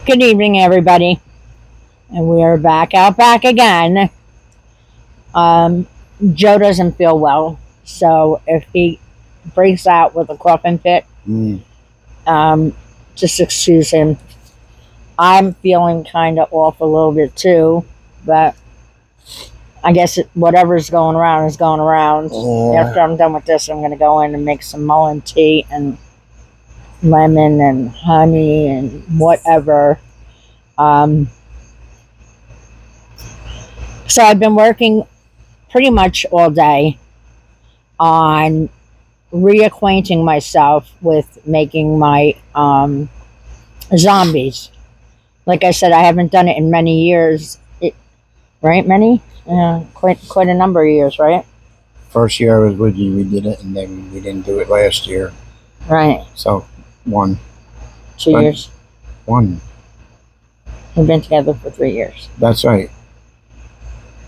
Good evening, everybody. And we are back again. Um, Joe doesn't feel well, so if he breaks out with a coughing fit, Mm. um, just excuse him. I'm feeling kind of off a little bit too, but I guess whatever's going around is going around. Yeah. After I'm done with this, I'm going to go in and make some mullein tea and lemon and honey and whatever. Um, so I've been working pretty much all day on reacquainting myself with making my zombies. Like I said, I haven't done it in many years. Right? Many? Yeah, quite a number of years, right? First year I was with you, we did it, and then we didn't do it last year. Right. So, one. 2 years. One. We've been together for 3 years. That's right.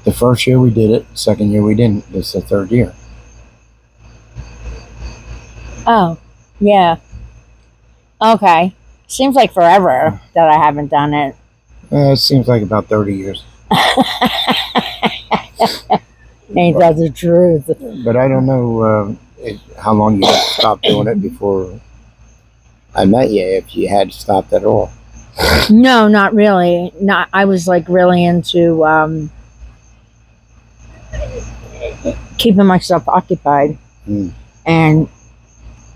The first year we did it, second year we didn't. This is the third year. Oh, yeah. Okay. Seems like forever that I haven't done it. It seems like about 30 years. Ain't that the truth? But I don't know how long you had to stop doing it before I met you, if you had stopped at all. No, not really. Not. I was like really into keeping myself occupied and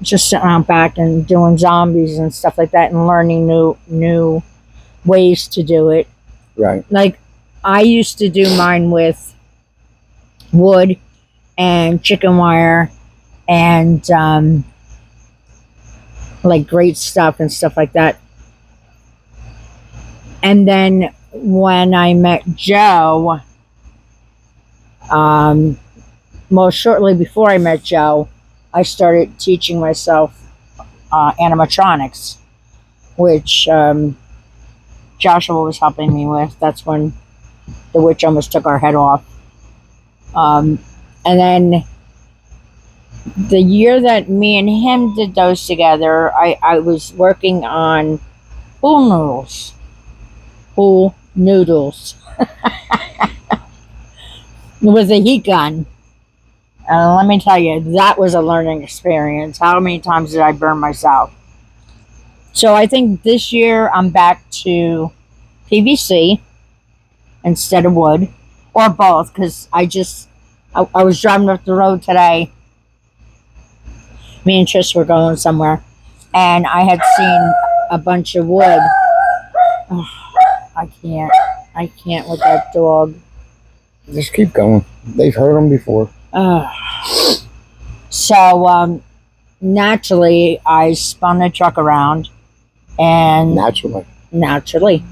just sitting around back and doing zombies and stuff like that and learning new ways to do it. Right. Like I used to do mine with wood and chicken wire and like great stuff and stuff like that. And then when I met Joe, most shortly before I met Joe, I started teaching myself animatronics, which Joshua was helping me with. That's when the witch almost took our head off. And then the year that me and him did those together, I was working on pool noodles. Pool noodles. With a heat gun. Let me tell you, that was a learning experience. How many times did I burn myself? So I think this year I'm back to PVC instead of wood, or both, because I was driving up the road today. Me and Trish were going somewhere, and I had seen a bunch of wood. Oh, I can't with that dog. Just keep going. They've heard them before. So naturally, I spun the truck around, and naturally.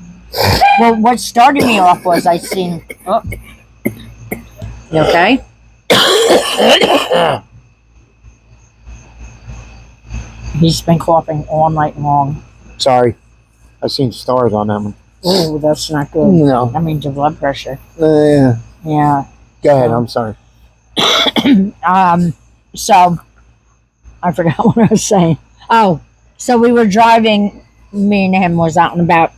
Well, what started me off was I seen. Oh, you okay? He's been coughing all night long. Sorry, I seen stars on that one. Oh, that's not good. No, that means your blood pressure. Yeah. Yeah. Go ahead. I'm sorry. So I forgot what I was saying. Oh, so we were driving. Me and him was out and about,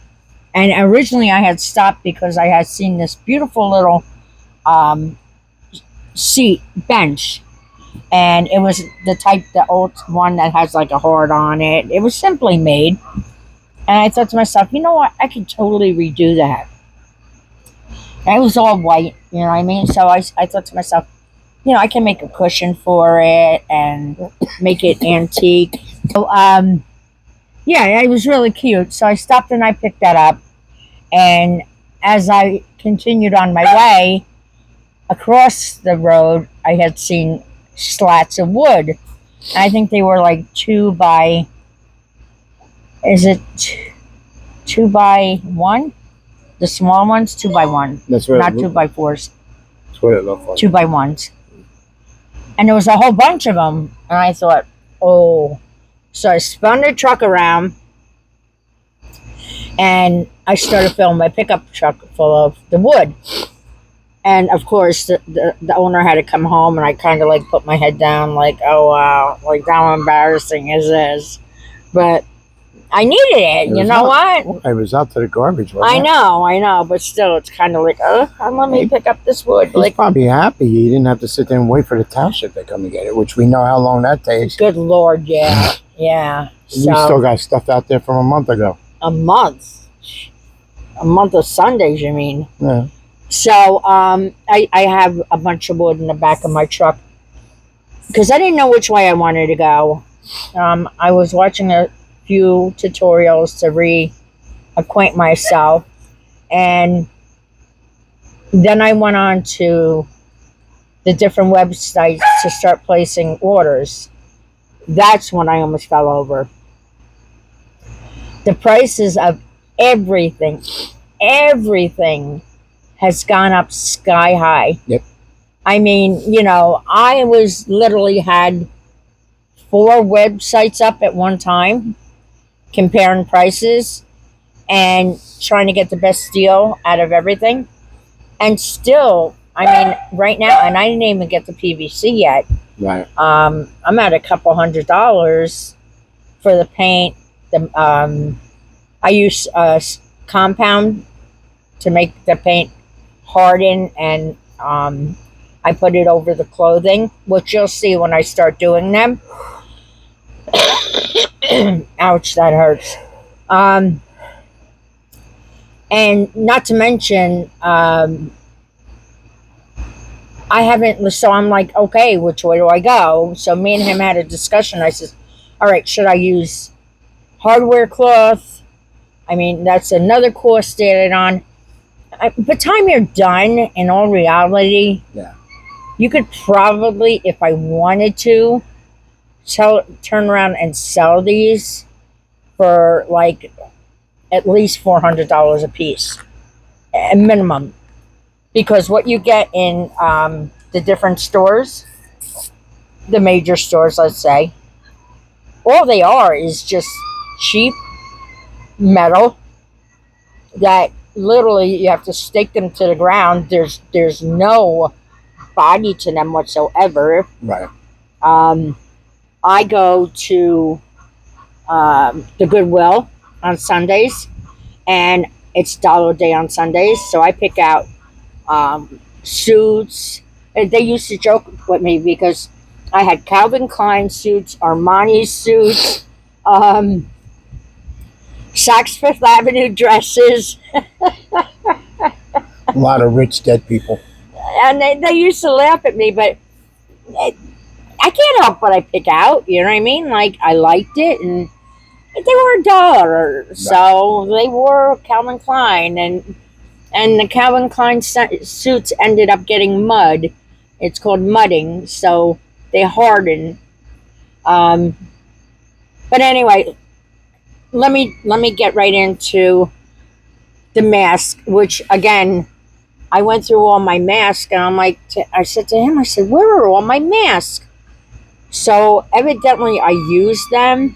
and originally I had stopped because I had seen this beautiful little seat bench, and it was the old one that has like a heart on it. It was simply made, and I thought to myself, you know what? I could totally redo that. And it was all white, you know what I mean? So I thought to myself, you know, I can make a cushion for it and make it antique. So, yeah, it was really cute. So I stopped and I picked that up. And as I continued on my way, across the road, I had seen slats of wood. I think they were like 2 by 1? The small ones, 2 by 1. That's right. Not 2 by 4s. That's what it looked like. 2 by 1s. And there was a whole bunch of them. And I thought, oh. So I spun the truck around. And I started filling my pickup truck full of the wood. And of course, the owner had to come home. And I kind of like put my head down like, oh, wow. Like, how embarrassing is this? But I needed it. You know what? It was out to the garbage. Wasn't I know, but still, it's kind of like, let me pick up this wood. He's Like, probably happy you didn't have to sit there and wait for the township to come and get it, which we know how long that takes. good Lord, yeah, yeah. We still got stuff out there from a month ago. A month of Sundays, you mean? Yeah. So, I have a bunch of wood in the back of my truck because I didn't know which way I wanted to go. I was watching a few tutorials to reacquaint myself, and then I went on to the different websites to start placing orders. That's when I almost fell over. The prices of everything has gone up sky high. Yep. I mean, I was literally had 4 websites up at one time comparing prices and trying to get the best deal out of everything. And still, I mean, right now, and I didn't even get the PVC yet. Right. I'm at a couple $100 for the paint. I use compound to make the paint harden, and I put it over the clothing, which you'll see when I start doing them. Ouch, that hurts. And not to mention, I haven't, so I'm like, okay, which way do I go? So me and him had a discussion. I said, all right, should I use hardware cloth? I mean, that's another course added on. By the time you're done, in all reality, Yeah. you could probably, if I wanted to, turn around and sell these for like at least $400 a piece, a minimum. Because what you get in the different stores, the major stores, let's say, all they are is just cheap metal that literally you have to stake them to the ground. There's no body to them whatsoever. Right. I go to the Goodwill on Sundays, and it's dollar day on Sundays, so I pick out suits. They used to joke with me because I had Calvin Klein suits, Armani suits, Saks Fifth Avenue dresses. A lot of rich dead people. And they used to laugh at me, but I can't help what I pick out. You know what I mean? Like, I liked it, and they were $1, so they wore Calvin Klein, and the Calvin Klein suits ended up getting mud. It's called mudding, so they harden. But anyway, let me get right into the mask, which again, I went through all my masks, and I'm like, I said to him, I said, where are all my masks? So evidently I used them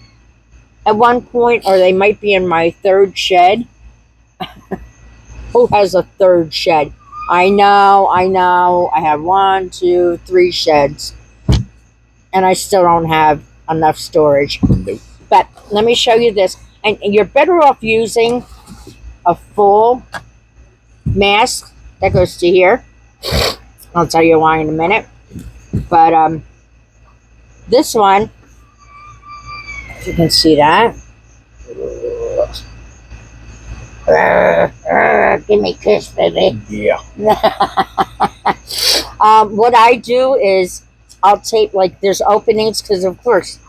at one point, or they might be in my third shed. Who has a third shed? I know. I have 1, 2, 3 sheds, and I still don't have enough storage. Nope. But let me show you this. And you're better off using a full mask that goes to here. I'll tell you why in a minute. But this one, if you can see that. Give me a kiss, baby. Yeah. What I do is I'll tape, like, there's openings, because of course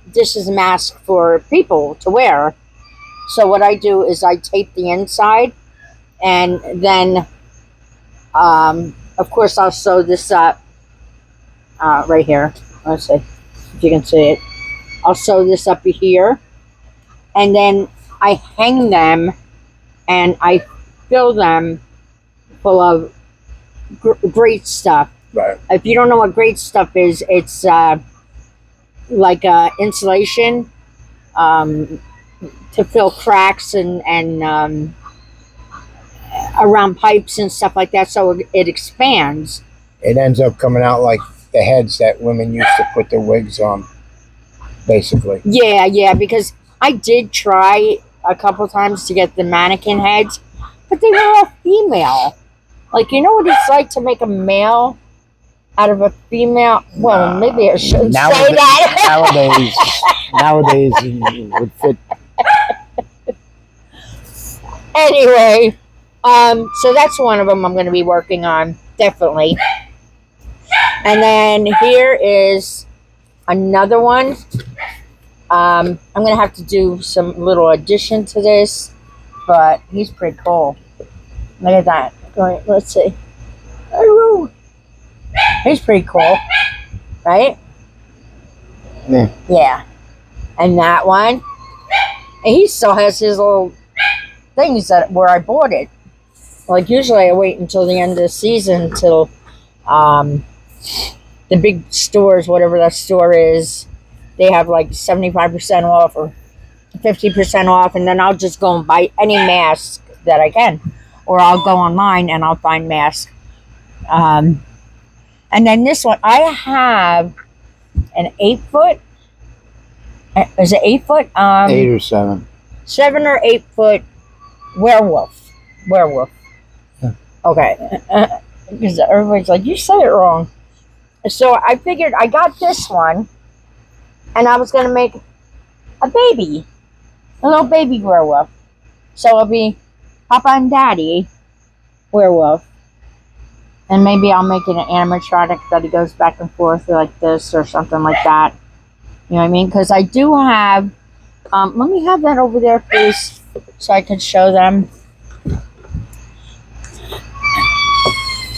this is a mask for people to wear. So what I do is I tape the inside, and then of course I'll sew this up right here. Let's see if you can see it. I'll sew this up here, and then I hang them, and I fill them full of great stuff. Right. If you don't know what great stuff is, it's like insulation to fill cracks and around pipes and stuff like that, so it expands. It ends up coming out like the heads that women used to put their wigs on, basically. Yeah, because I did try a couple times to get the mannequin heads, but they were all female. Like, you know what it's like to make a male out of a female? Well, Nah. maybe I shouldn't say Nowadays, that. nowadays it would fit. Anyway, so that's one of them I'm going to be working on, definitely. And then here is another one. I'm going to have to do some little addition to this, but he's pretty cool. Look at that. Let's see. Oh, he's pretty cool, right? Yeah. Yeah. And that one, and he still has his little things that where I bought it. Like usually I wait until the end of the season till the big stores, whatever that store is, they have like 75% off or 50% off, and then I'll just go and buy any mask that I can. Or I'll go online and I'll find masks. And then this one, I have an 8-foot. Is it 8-foot? 8 or 7. 7 or 8-foot werewolf. Werewolf. Yeah. Okay. Because everybody's like, you said it wrong. So I figured I got this one, and I was going to make a baby. A little baby werewolf. So it'll be Papa and Daddy werewolf. And maybe I'll make it an animatronic that he goes back and forth like this or something like that. You know what I mean? Because I do have... let me have that over there, please, so I can show them.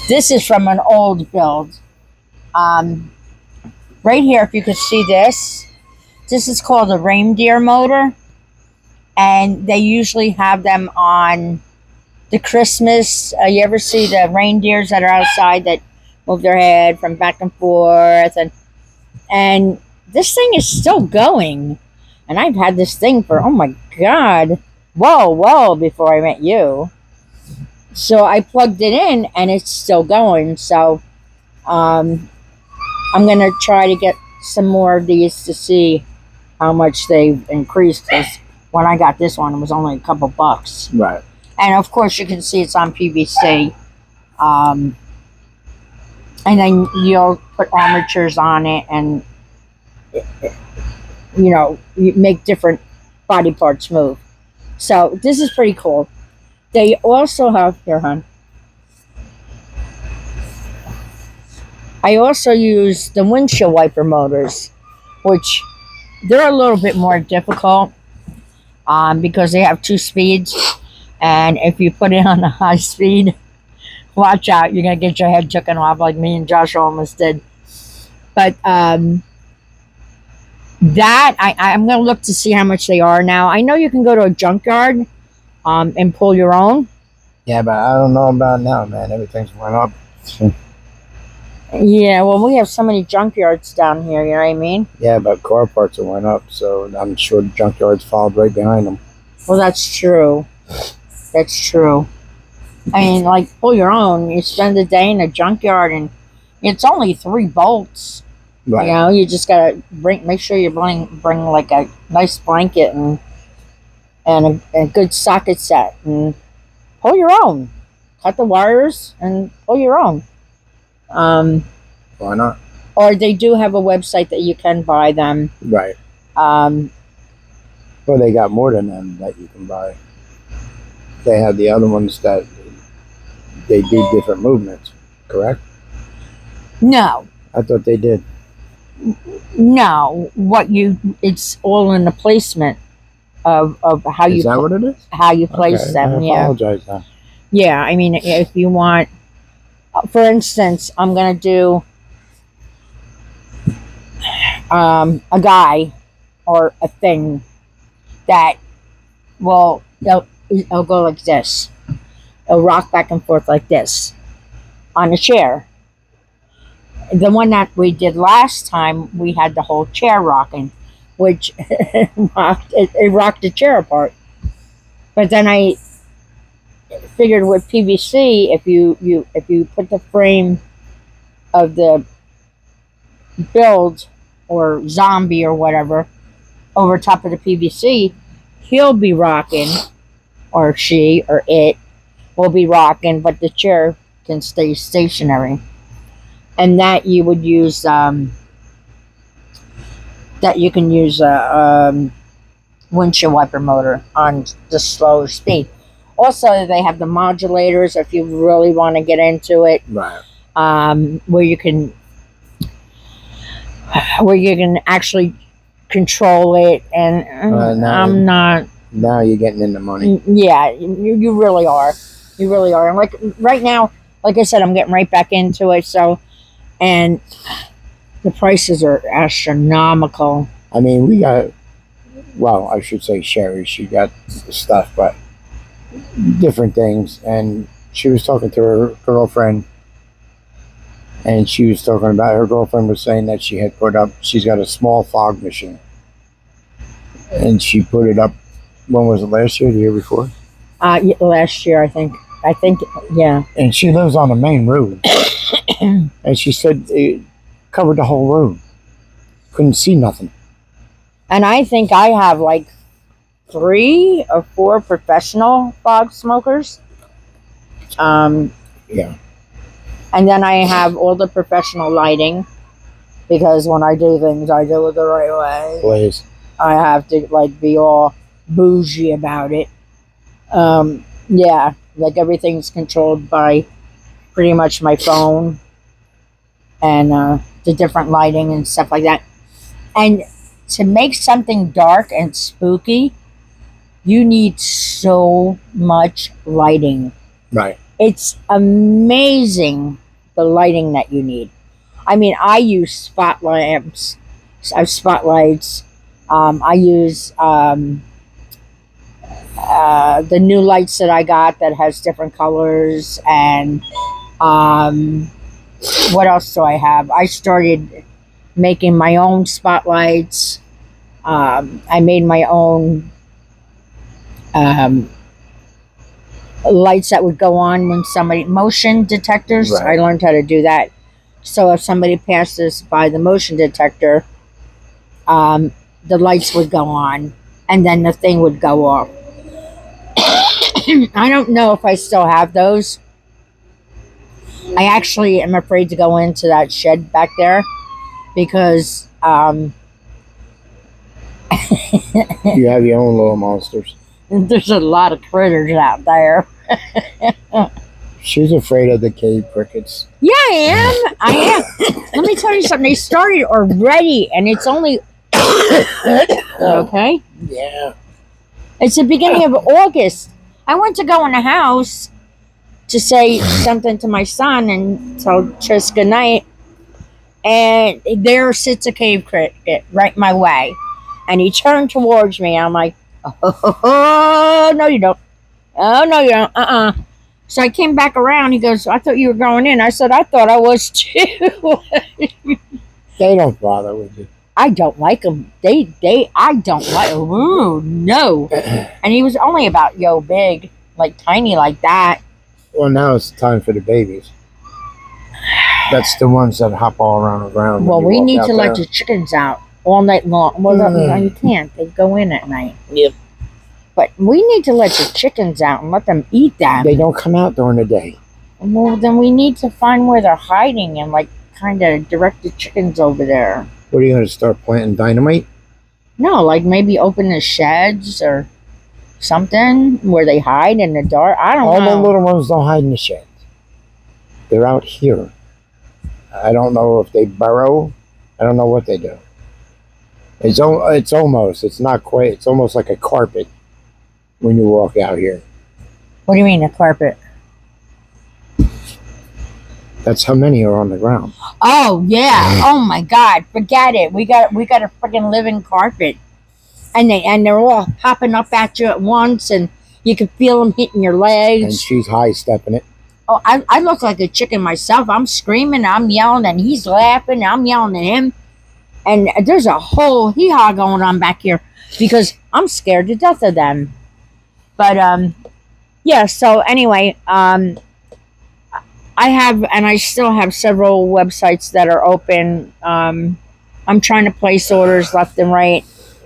This is from an old build. Right here, if you could see this. This is called a reindeer motor. And they usually have them on the Christmas. You ever see the reindeers that are outside that move their head from back and forth? And this thing is still going. And I've had this thing for, oh my God, well before I met you. So I plugged it in and it's still going. So I'm going to try to get some more of these to see how much they've increased. Because when I got this one, it was only a couple bucks. Right. And of course, you can see it's on PVC. And then you'll put armatures on it and, you know, you make different body parts move. So this is pretty cool. They also have, here, hon. I also use the windshield wiper motors, which they're a little bit more difficult because they have 2 speeds. And if you put it on a high speed, watch out, you're going to get your head taken off like me and Josh almost did. But that, I'm going to look to see how much they are now. I know you can go to a junkyard and pull your own. Yeah, but I don't know about now, man. Everything's went up. Yeah, well, we have so many junkyards down here, you know what I mean? Yeah, but car parts have went up, so I'm sure the junkyards followed right behind them. Well, that's true. That's true. I mean, like, pull your own. You spend the day in a junkyard, and it's only 3 bolts. Right. You know, you just gotta make sure you bring like a nice blanket and a good socket set, and pull your own. Cut the wires and pull your own. Why not? Or they do have a website that you can buy them. Right. Well, they got more than them that you can buy. They have the other ones that they do different movements, correct? No. I thought they did. No. It's all in the placement of how you... Is that what it is? How you place Okay, them, I yeah. apologize then. Yeah, I mean, if you want... For instance, I'm going to do a guy or a thing that will... It'll go like this. It'll rock back and forth like this on a chair. The one that we did last time, we had the whole chair rocking, which it rocked the chair apart. But then I figured with PVC, if you put the frame of the build or zombie or whatever over top of the PVC, he'll be rocking, or she or it will be rocking, but the chair can stay stationary. And that you would use that you can use a windshield wiper motor on the slower speed. Also, they have the modulators if you really want to get into it, Right. where you can actually control it. And I'm not. Now you're getting into money. Yeah, you really are. You really are. And like right now, like I said, I'm getting right back into it. So, and the prices are astronomical. I mean, we got, well, I should say Sherry, she got stuff, but different things. And she was talking to her girlfriend, and she was talking about, her girlfriend was saying that she's got a small fog machine. And she put it up, when was it, last year, the year before? Last year, I think. Yeah. And she lives on the main road. And she said it covered the whole road. Couldn't see nothing. And I think I have like 3 or 4 professional fog smokers. Yeah. And then I have all the professional lighting, because when I do things, I do it the right way. Blaze. I have to like be all bougie about it. Yeah, like everything's controlled by pretty much my phone, and the different lighting and stuff like that. And to make something dark and spooky, you need so much lighting. Right. It's amazing the lighting that you need. I mean, I use spot lamps. I have spotlights. I use the new lights that I got that has different colors. And what else do I have? I started making my own spotlights. I made my own lights that would go on when somebody, motion detectors. Right. I learned how to do that. So if somebody passes by the motion detector, the lights would go on, and then the thing would go off. I don't know if I still have those. I actually am afraid to go into that shed back there, because You have your own little monsters. there's a lot of critters out there. She's afraid of the cave crickets. Yeah, I am. Let me tell you something. They started already, and it's only okay. Yeah. It's the beginning of August. I went to go in the house to say something to my son and tell Tris good night, and there sits a cave cricket right my way, and he turned towards me. I'm like, oh no, you don't. Oh no, you don't. So I came back around. He goes, I thought you were going in. I said, I thought I was too. They don't bother with you. I don't like them. I don't like. Ooh, no. And he was only about big, like tiny like that. Well, now it's time for the babies. That's the ones that hop all around the ground. Well, we need to let the chickens out all night long. Well, no, you can't. They go in at night. Yep. But we need to let the chickens out and let them eat them. They don't come out during the day. Well, then we need to find where they're hiding and like kind of direct the chickens over there. What are you going to start planting dynamite? No, like maybe open the sheds or something where they hide in the dark. I don't know. All the little ones don't hide in the sheds. They're out here. I don't know if they burrow. I don't know what they do. It's almost, it's not quite, it's almost like a carpet when you walk out here. What do you mean, a carpet? That's how many are on the ground. Oh yeah. Oh my God. Forget it. We got a freaking living carpet, and they're all popping up at you at once, and you can feel them hitting your legs. And she's high stepping it. Oh, I look like a chicken myself. I'm screaming, I'm yelling, and he's laughing. I'm yelling at him, and there's a whole hee-haw going on back here because I'm scared to death of them. But yeah. So anyway, I have, and I still have several websites that are open. I'm trying to place orders left and right.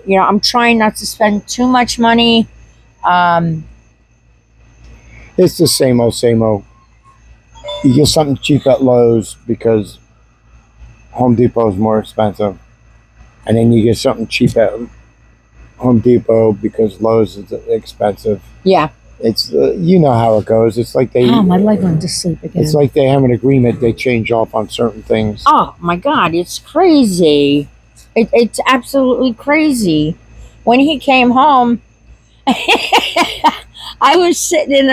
I'm trying not to spend too much money. Um, It's the same old, same old. You get something cheap at Lowe's because Home Depot is more expensive, and then you get something cheap at Home Depot because Lowe's is expensive. yeah. It's you know how it goes. It's like they. Oh, my leg went to sleep again. It's like they have an agreement. They change off on certain things. Oh my God, it's crazy. It's absolutely crazy. When he came home, I was sitting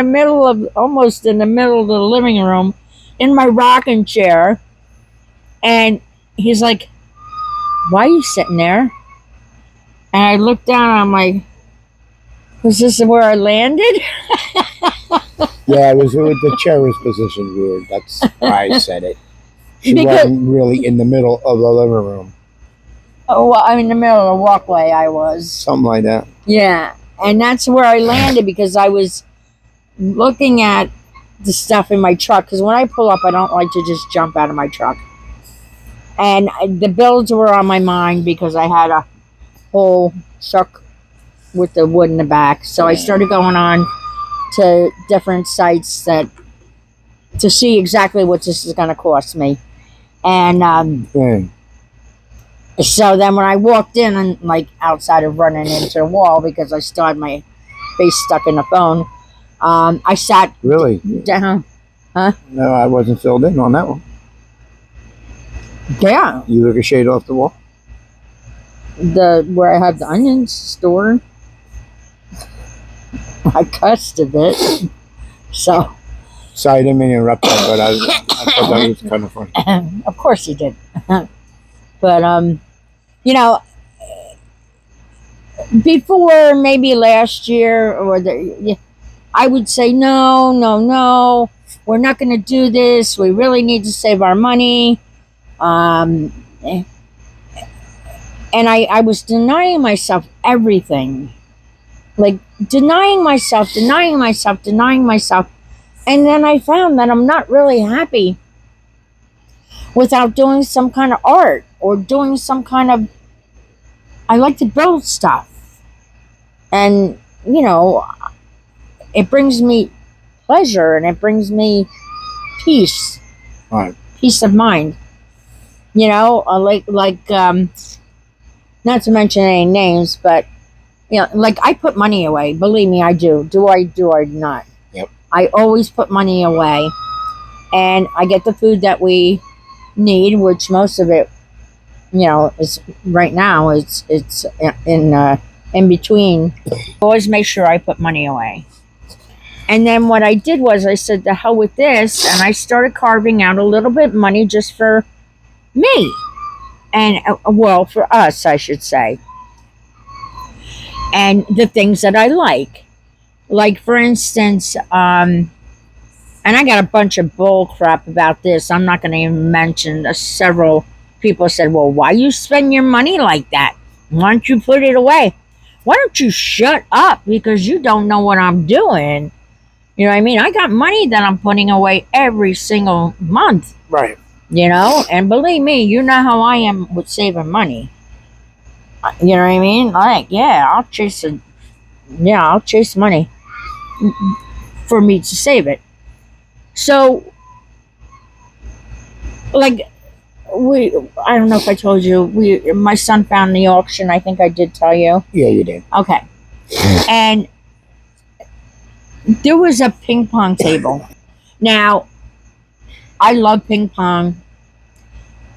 almost in the middle of the living room in my rocking chair. And he's like, "Why are you sitting there?" And I looked down and I'm like, "Was this where I landed?" Yeah, the chair was positioned weird. That's why I said it. She Because, wasn't really in the middle of the living room. oh, well, I'm in the middle of the walkway, I was. Something like that. Yeah. And that's where I landed because I was looking at the stuff in my truck. Because when I pull up, I don't like to just jump out of my truck. And the bills were on my mind because I had a whole truck with the wood in the back. So I started going on to different sites to see exactly what this is going to cost me. And so then when I walked in, and like outside of running into a wall because I still had my face stuck in the phone, I sat Really? down. Huh? No, I wasn't filled in on that one. Yeah. You ricocheted off the wall? Where I had the onions stored. I cussed a bit. So. Sorry, I didn't mean to interrupt that, but I thought that was kind of funny. Of course he did. But, you know, before maybe last year I would say, no, we're not going to do this. We really need to save our money. And I was denying myself everything. Like denying myself. And then I found that I'm not really happy without doing some kind of art or doing some kind of, I like to build stuff. And, it brings me pleasure and it brings me peace. Right. Peace of mind. Not to mention any names, but, like I put money away. Believe me, I do. Do I not? Yep. I always put money away. And I get the food that we need, which most of it, is right now, it's in between. Always make sure I put money away. And then what I did was I said, the hell with this. And I started carving out a little bit of money just for me. And, for us, I should say. And the things that I like. Like, for instance, and I got a bunch of bull crap about this. I'm not going to even mention several people said, well, why you spend your money like that? Why don't you put it away? Why don't you shut up? Because you don't know what I'm doing. You know what I mean? I got money that I'm putting away every single month. Right. And believe me, you know how I am with saving money. You know what I mean? Like, yeah, I'll chase money for me to save it. So, like, I don't know if I told you, my son found the auction. I think I did tell you. Yeah, you did. Okay. And there was a ping pong table. Now, I love ping pong.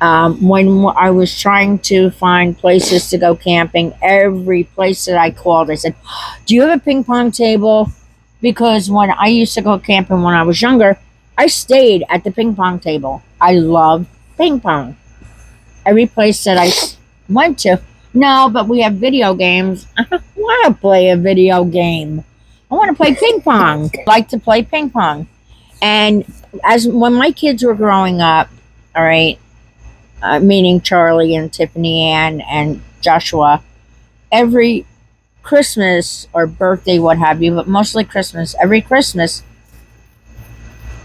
When I was trying to find places to go camping, every place that I called, I said, do you have a ping pong table? Because when I used to go camping when I was younger, I stayed at the ping pong table. I love ping pong. Every place that I went to, no, but we have video games. I don't want to play a video game. I want to play ping pong. I like to play ping pong. And when my kids were growing up, all right, meaning Charlie and Tiffany Ann and Joshua, every Christmas or birthday, what have you, but mostly Christmas, every Christmas,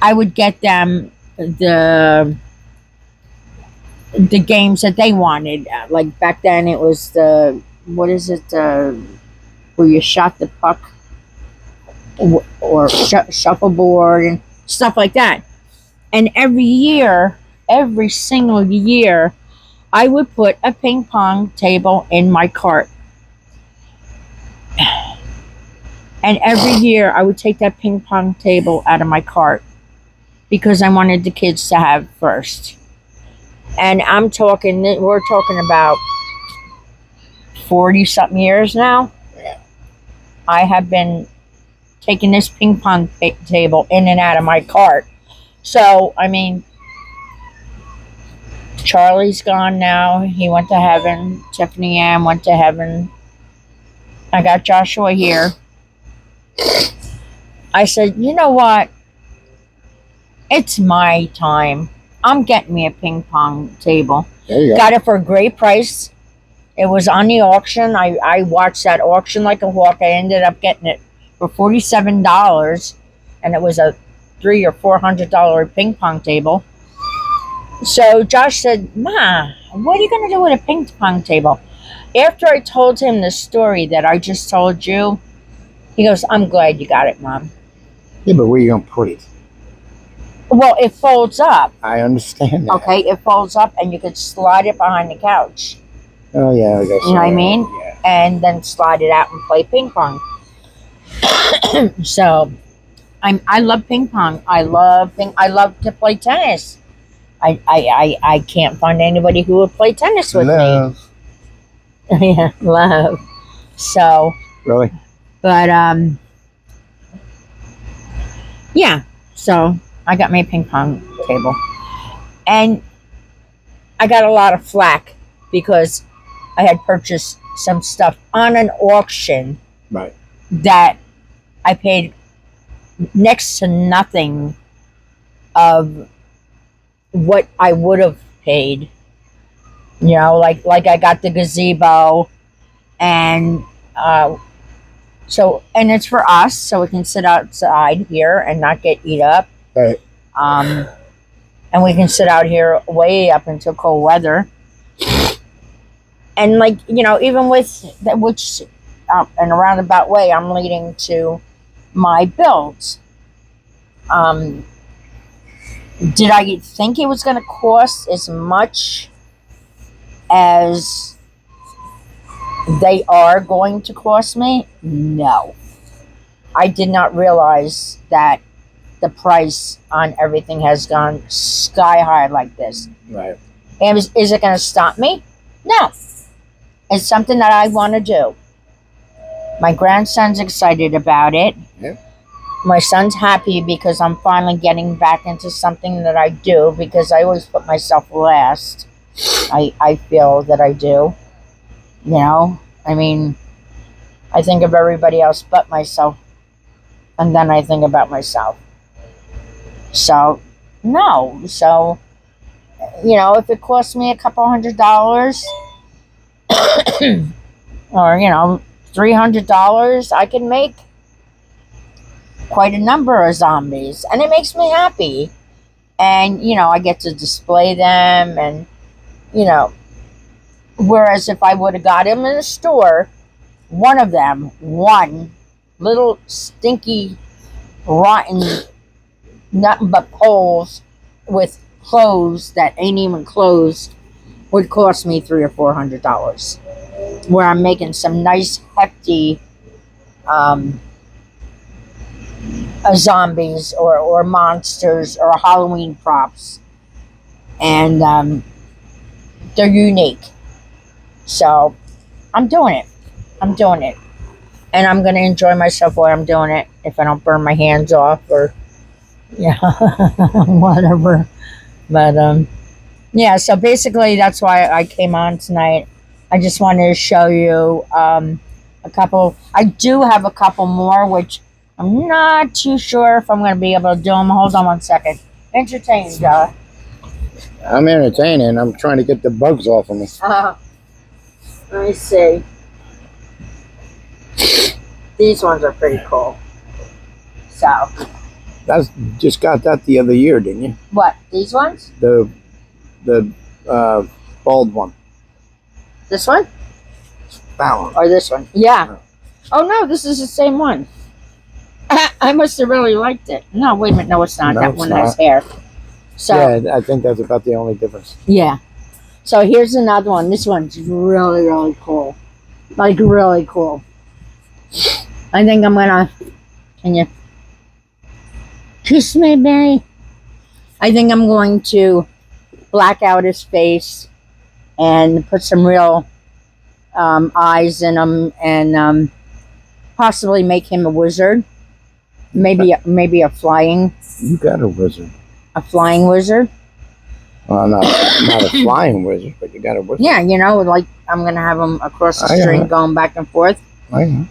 I would get them the games that they wanted. Like back then it was the what is it? Where you shot the puck or shuffleboard and stuff like that. And every single year, I would put a ping pong table in my cart. And every year, I would take that ping pong table out of my cart because I wanted the kids to have first. And we're talking about 40 something years now. I have been taking this ping pong table in and out of my cart. So, I mean, Charlie's gone now. He went to heaven. Tiffany Ann went to heaven. I got Joshua here. I said, you know what? It's my time. I'm getting me a ping pong table. There you go. Got it for a great price. It was on the auction. I watched that auction like a hawk. I ended up getting it for $47, and it was a $300 or $400 ping pong table. So Josh said, "Ma, what are you going to do with a ping pong table?" After I told him the story that I just told you, he goes, "I'm glad you got it, Mom." Yeah, but where are you going to put it? Well, it folds up. I understand that. Okay, it folds up, and you could slide it behind the couch. Oh, yeah, I guess. You know what I mean? Yeah. And then slide it out and play ping pong. So, I love ping pong. I love to play tennis. I can't find anybody who would play tennis with Love. me. Yeah, love. So, Really? but yeah. So I got my ping pong table, and I got a lot of flack because I had purchased some stuff on an auction Right. that I paid next to nothing of what I would have paid. You know, like I got the gazebo, and and it's for us, so we can sit outside here and not get eat up. Right. And we can sit out here way up until cold weather. And like, you know, even with that, which in a roundabout way, I'm leading to my builds. Did I think it was going to cost as much as they are going to cost me? No. I did not realize that the price on everything has gone sky high like this. Right. And is it going to stop me? No. It's something that I want to do. My grandson's excited about it. Yeah. My son's happy because I'm finally getting back into something that I do, because I always put myself last. I feel that I do. You know? I mean, I think of everybody else but myself, and then I think about myself. So, no. So, you know, if it costs me a couple $100 or, you know, $300, I can make quite a number of zombies, and it makes me happy. And, you know, I get to display them, and, you know, whereas if I would have got them in the store, one little stinky, rotten, nothing but poles with clothes that ain't even clothes would cost me $300 or $400. Where I'm making some nice hefty zombies or monsters or Halloween props, and they're unique. So I'm doing it, and I'm gonna enjoy myself while I'm doing it. If I don't burn my hands off or whatever. But yeah. So basically, that's why I came on tonight. I just wanted to show you a couple. I do have a couple more, which I'm not too sure if I'm going to be able to do them. Hold on one second. Entertain, Joe. I'm entertaining. I'm trying to get the bugs off of me. Let me see. These ones are pretty cool. So. That's just got that the other year, didn't you? What? These ones? The bald one. This one? that one. Or this one. Yeah. Oh, no, this is the same one. I must have really liked it. No, wait a minute. No, it's not. No, that it's one not. has hair. So, Yeah, I think that's about the only difference. yeah. So here's another one. This one's really, really cool. Like, really cool. I think I'm gonna... Can you kiss me, Barry? I think I'm going to black out his face and put some real eyes in him, and possibly make him a wizard. Maybe a flying You got a wizard. wizard. Well, not a flying wizard, but you got a wizard. Yeah, like I'm gonna have him across the I know. string going back and forth. I know.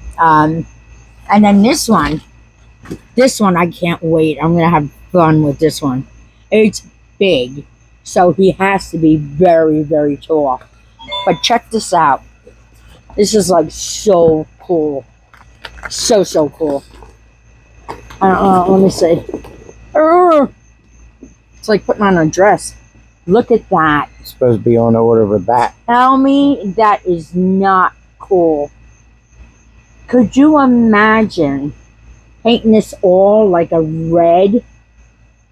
And then this one I can't wait. I'm gonna have fun with this one. It's big, so he has to be very, very tall. But check this out. This is like so cool, so cool. Let me see. It's like putting on a dress. Look at that. It's supposed to be on the order of a bat. Tell me that is not cool. Could you imagine painting this all like a red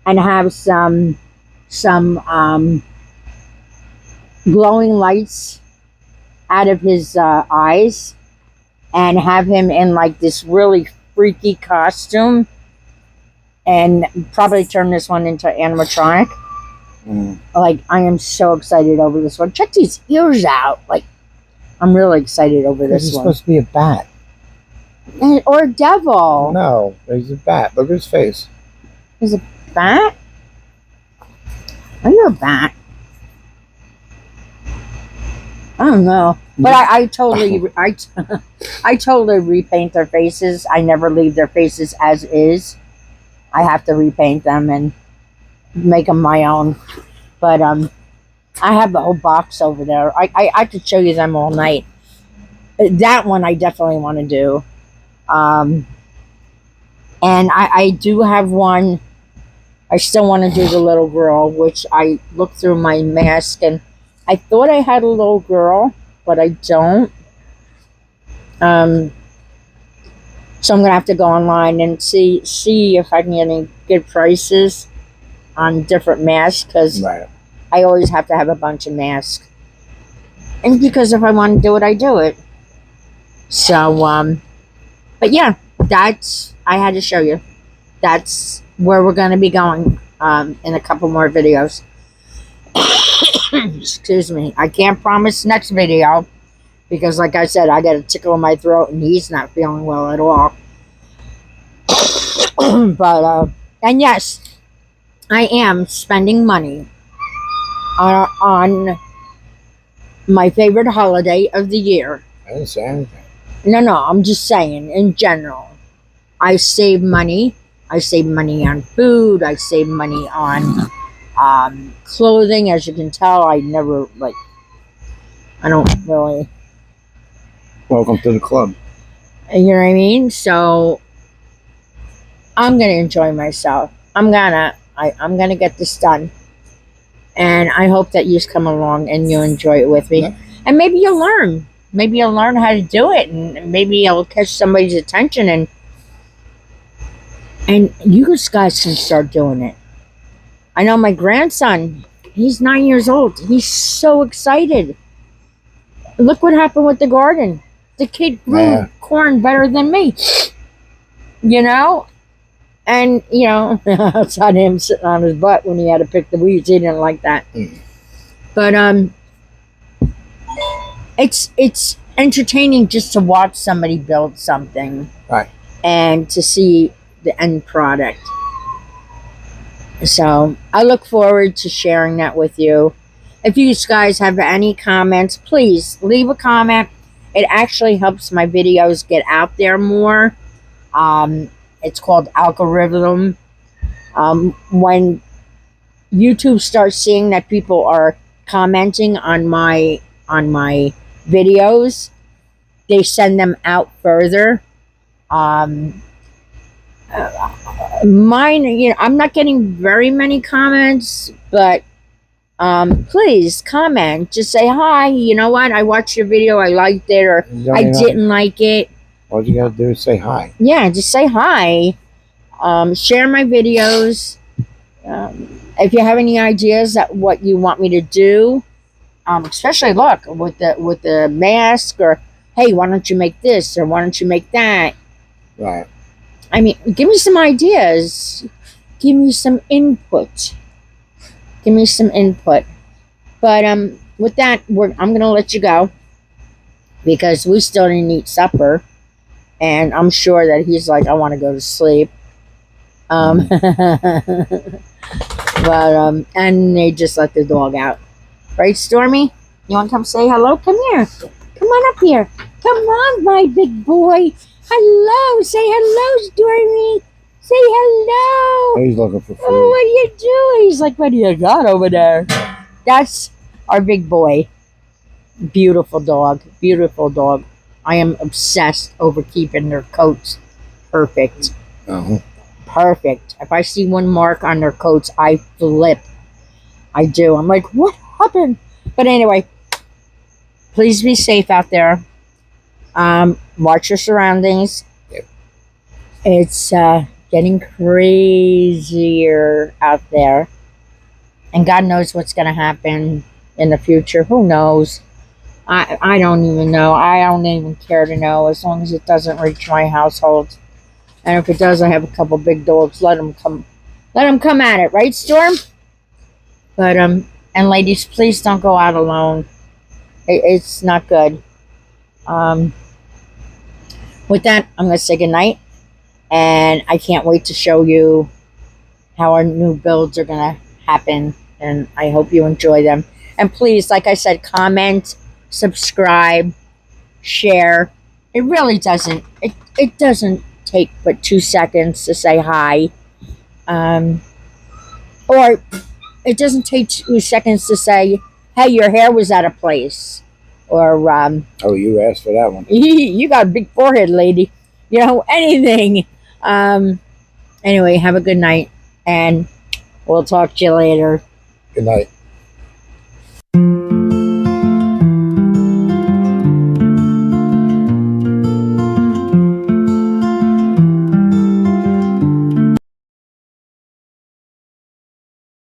and have some glowing lights out of his eyes, and have him in like this really freaky costume, and probably turn this one into animatronic? Like, I am so excited over this one. Check these ears out. Like, I'm really excited over this He's one. supposed to be a bat. Or a devil. No, he's a bat. Look at his face. He's a bat? Are you a bat? I don't know. But I totally I totally repaint their faces. I never leave their faces as is. I have to repaint them and make them my own. But I have the whole box over there. I could show you them all night. That one I definitely want to do. And I do have one. I still want to do the little girl, which I looked through my mask and I thought I had a little girl, but I don't. So I'm gonna have to go online and see if I can get any good prices on different masks, because Right. I always have to have a bunch of masks. And because if I want to do it, I do it. So, but yeah, I had to show you. That's where we're going to be going in a couple more videos. Excuse me. I can't promise next video because, like I said, I got a tickle in my throat and he's not feeling well at all. But, and yes, I am spending money on my favorite holiday of the year. I didn't say anything. No, I'm just saying, in general. I save money. I save money on food. I save money on clothing. As you can tell, I don't really... Welcome to the club. You know what I mean? So, I'm going to enjoy myself. I'm going to get this done. And I hope that you come along and you enjoy it with me. Yeah. And maybe you'll learn. Maybe you'll learn how to do it. And maybe it'll catch somebody's attention. And you guys can start doing it. I know my grandson, he's 9 years old. He's so excited. Look what happened with the garden. The kid grew corn better than me. You know? And, outside him sitting on his butt when he had to pick the weeds, he didn't like that. But it's entertaining just to watch somebody build something. Right. And to see the end product. So I look forward to sharing that with you. If you guys have any comments, please leave a comment. It actually helps my videos get out there more. It's called algorithm. When YouTube starts seeing that people are commenting on my videos, they send them out further. Mine, I'm not getting very many comments, but please comment. Just say hi. You know what? I watched your video. I liked it, or I didn't like it. All you gotta do is say hi. Yeah, just say hi. Share my videos. If you have any ideas that what you want me to do, especially look with the mask, or hey, why don't you make this, or why don't you make that? Right. I mean, give me some ideas. Give me some input. Give me some input. But with that, I'm gonna let you go because we still didn't eat supper, and I'm sure that he's like, I want to go to sleep. But and they just let the dog out, right, Stormy? You want to come say hello? Come here. Come on up here. Come on, my big boy. Hello. Say hello, Stormy. Say hello. He's looking for food. Oh, what are you doing? He's like, what do you got over there? That's our big boy. Beautiful dog. Beautiful dog. I am obsessed over keeping their coats perfect. Uh-huh. Perfect. If I see one mark on their coats, I flip. I do. I'm like, what happened? But anyway, please be safe out there. Watch your surroundings. Yep. It's getting crazier out there. And God knows what's going to happen in the future. Who knows? I don't even know. I don't even care to know, as long as it doesn't reach my household. And if it does, I have a couple big dogs. Let them come at it, right, Storm? But and ladies, please don't go out alone. It's not good. With that, I'm gonna say goodnight, and I can't wait to show you how our new builds are gonna happen, and I hope you enjoy them. And please, like I said, comment, subscribe, share. It really doesn't. It doesn't take but 2 seconds to say hi, or it doesn't take 2 seconds to say, "Hey, your hair was out of place," or Oh, you asked for that one. "You got a big forehead, lady." You know, anything. Anyway, have a good night, and we'll talk to you later. Good night.